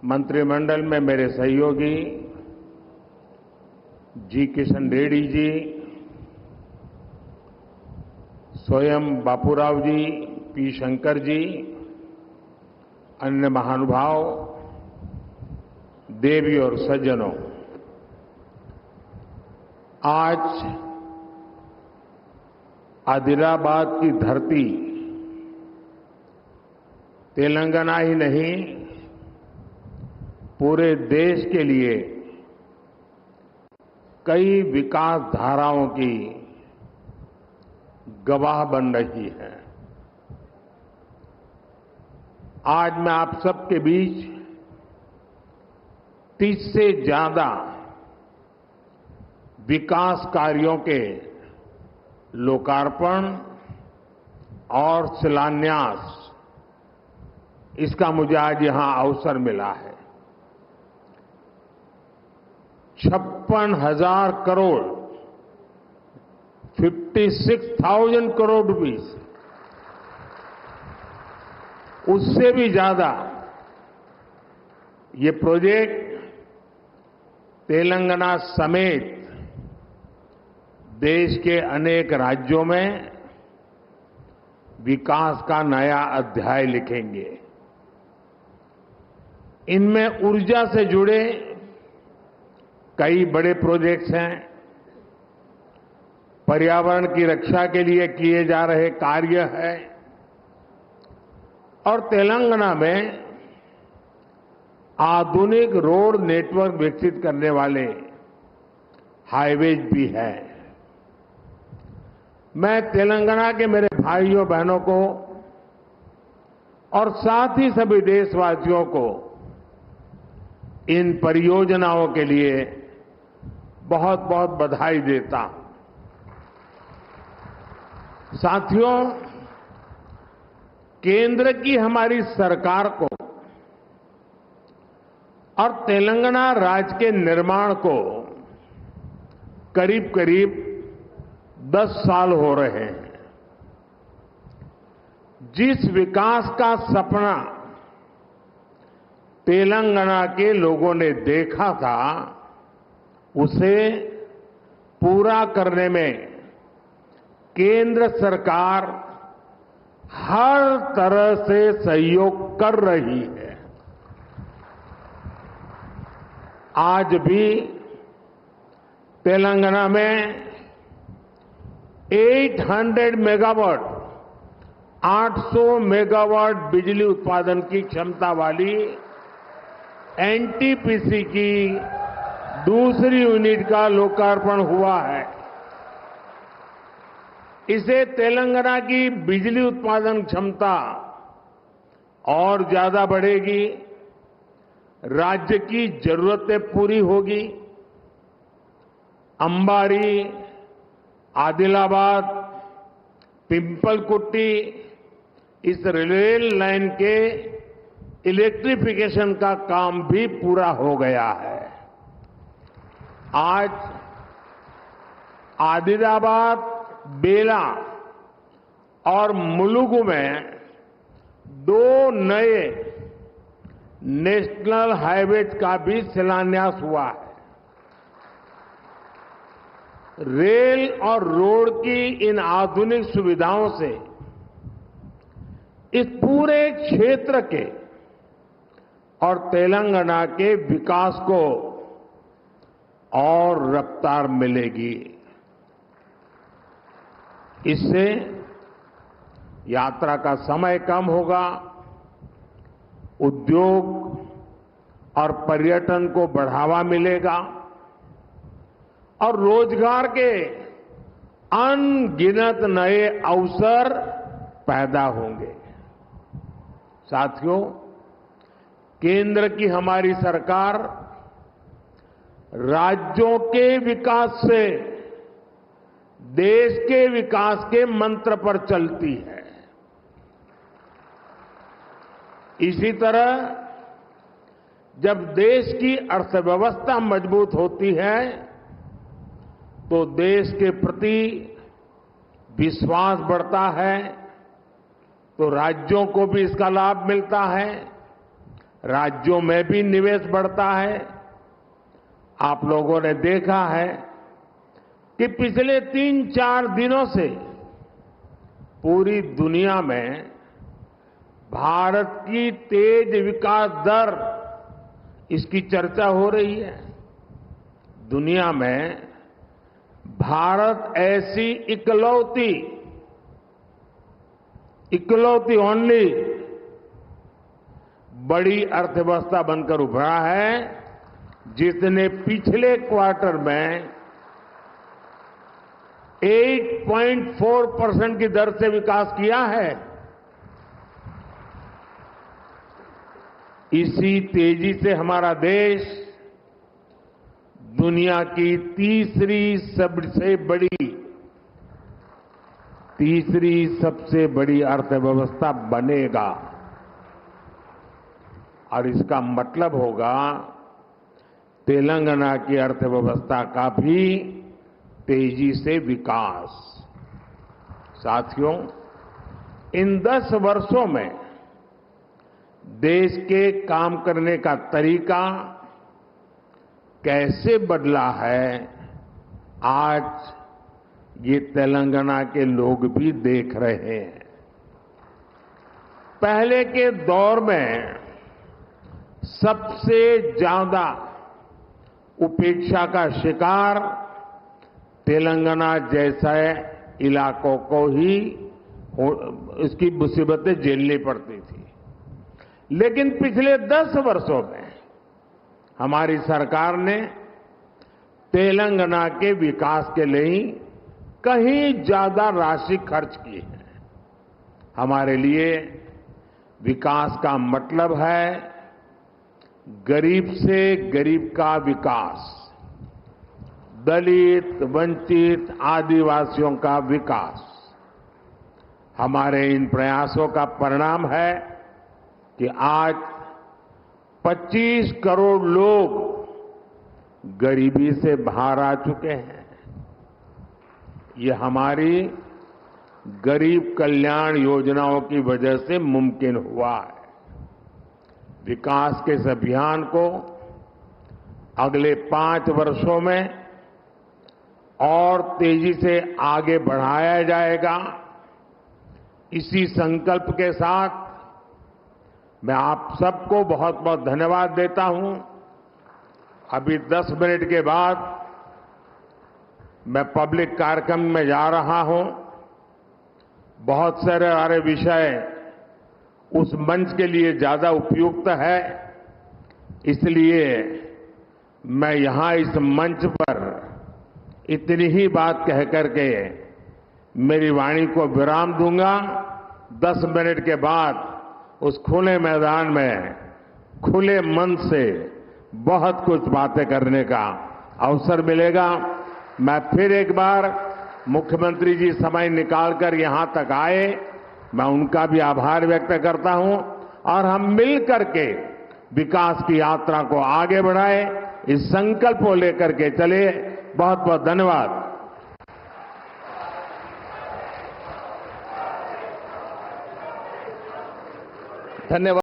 मंत्रिमंडल में मेरे सहयोगी जी किशन रेड्डी जी, स्वयं बापूराव जी, पी शंकर जी, अन्य महानुभाव, देवी और सज्जनों, आज आदिलाबाद की धरती तेलंगाना ही नहीं, पूरे देश के लिए कई विकास धाराओं की गवाह बन रही है। आज मैं आप सबके बीच 30 से ज्यादा विकास कार्यों के लोकार्पण और शिलान्यास, इसका मुझे आज यहां अवसर मिला है। 56,000 करोड़ 56,000 करोड़ रुपीस, उससे भी ज्यादा ये प्रोजेक्ट तेलंगाना समेत देश के अनेक राज्यों में विकास का नया अध्याय लिखेंगे। इनमें ऊर्जा से जुड़े कई बड़े प्रोजेक्ट्स हैं, पर्यावरण की रक्षा के लिए किए जा रहे कार्य हैं और तेलंगाना में आधुनिक रोड नेटवर्क विकसित करने वाले हाईवेज भी हैं। मैं तेलंगाना के मेरे भाइयों बहनों को और साथ ही सभी देशवासियों को इन परियोजनाओं के लिए बहुत बहुत बधाई देता हूं। साथियों, केंद्र की हमारी सरकार को और तेलंगाना राज्य के निर्माण को करीब करीब 10 साल हो रहे हैं। जिस विकास का सपना तेलंगाना के लोगों ने देखा था, उसे पूरा करने में केंद्र सरकार हर तरह से सहयोग कर रही है। आज भी तेलंगाना में 800 मेगावाट 800 मेगावाट बिजली उत्पादन की क्षमता वाली एनटीपीसी की दूसरी यूनिट का लोकार्पण हुआ है। इसे तेलंगाना की बिजली उत्पादन क्षमता और ज्यादा बढ़ेगी, राज्य की जरूरतें पूरी होगी। अंबारी, आदिलाबाद, पिंपलकुट्टी, इस रेल लाइन के इलेक्ट्रिफिकेशन का काम भी पूरा हो गया है। आज आदिलाबाद, बेला और मुलुगु में 2 नए नेशनल हाईवेज का भी शिलान्यास हुआ है। रेल और रोड की इन आधुनिक सुविधाओं से इस पूरे क्षेत्र के और तेलंगाना के विकास को और रफ्तार मिलेगी। इससे यात्रा का समय कम होगा, उद्योग और पर्यटन को बढ़ावा मिलेगा और रोजगार के अनगिनत नए अवसर पैदा होंगे। साथियों, केंद्र की हमारी सरकार राज्यों के विकास से देश के विकास के मंत्र पर चलती है। इसी तरह जब देश की अर्थव्यवस्था मजबूत होती है तो देश के प्रति विश्वास बढ़ता है, तो राज्यों को भी इसका लाभ मिलता है, राज्यों में भी निवेश बढ़ता है। आप लोगों ने देखा है कि पिछले 3-4 दिनों से पूरी दुनिया में भारत की तेज विकास दर, इसकी चर्चा हो रही है। दुनिया में भारत ऐसी इकलौती ओनली बड़ी अर्थव्यवस्था बनकर उभरा है जिसने पिछले क्वार्टर में 8.4% की दर से विकास किया है। इसी तेजी से हमारा देश दुनिया की तीसरी सबसे बड़ी अर्थव्यवस्था बनेगा। और इसका मतलब होगा तेलंगाना की अर्थव्यवस्था का भी तेजी से विकास। साथियों, इन 10 वर्षों में देश के काम करने का तरीका कैसे बदला है, आज ये तेलंगाना के लोग भी देख रहे हैं। पहले के दौर में सबसे ज्यादा उपेक्षा का शिकार तेलंगाना जैसे इलाकों को ही इसकी मुसीबतें झेलनी पड़ती थी। लेकिन पिछले 10 वर्षों में हमारी सरकार ने तेलंगाना के विकास के लिए कहीं ज्यादा राशि खर्च की है। हमारे लिए विकास का मतलब है गरीब से गरीब का विकास, दलित, वंचित, आदिवासियों का विकास। हमारे इन प्रयासों का परिणाम है कि आज 25 करोड़ लोग गरीबी से बाहर आ चुके हैं। ये हमारी गरीब कल्याण योजनाओं की वजह से मुमकिन हुआ है। विकास के इस अभियान को अगले 5 वर्षों में और तेजी से आगे बढ़ाया जाएगा। इसी संकल्प के साथ मैं आप सबको बहुत बहुत धन्यवाद देता हूं। अभी 10 मिनट के बाद मैं पब्लिक कार्यक्रम में जा रहा हूं। बहुत सारे विषय उस मंच के लिए ज्यादा उपयुक्त है, इसलिए मैं यहां इस मंच पर इतनी ही बात कह करके मेरी वाणी को विराम दूंगा। 10 मिनट के बाद उस खुले मैदान में खुले मन से बहुत कुछ बातें करने का अवसर मिलेगा। मैं फिर एक बार मुख्यमंत्री जी समय निकालकर यहां तक आए, मैं उनका भी आभार व्यक्त करता हूं और हम मिल करके विकास की यात्रा को आगे बढ़ाएं, इस संकल्प को लेकर के चले। बहुत बहुत धन्यवाद। धन्यवाद।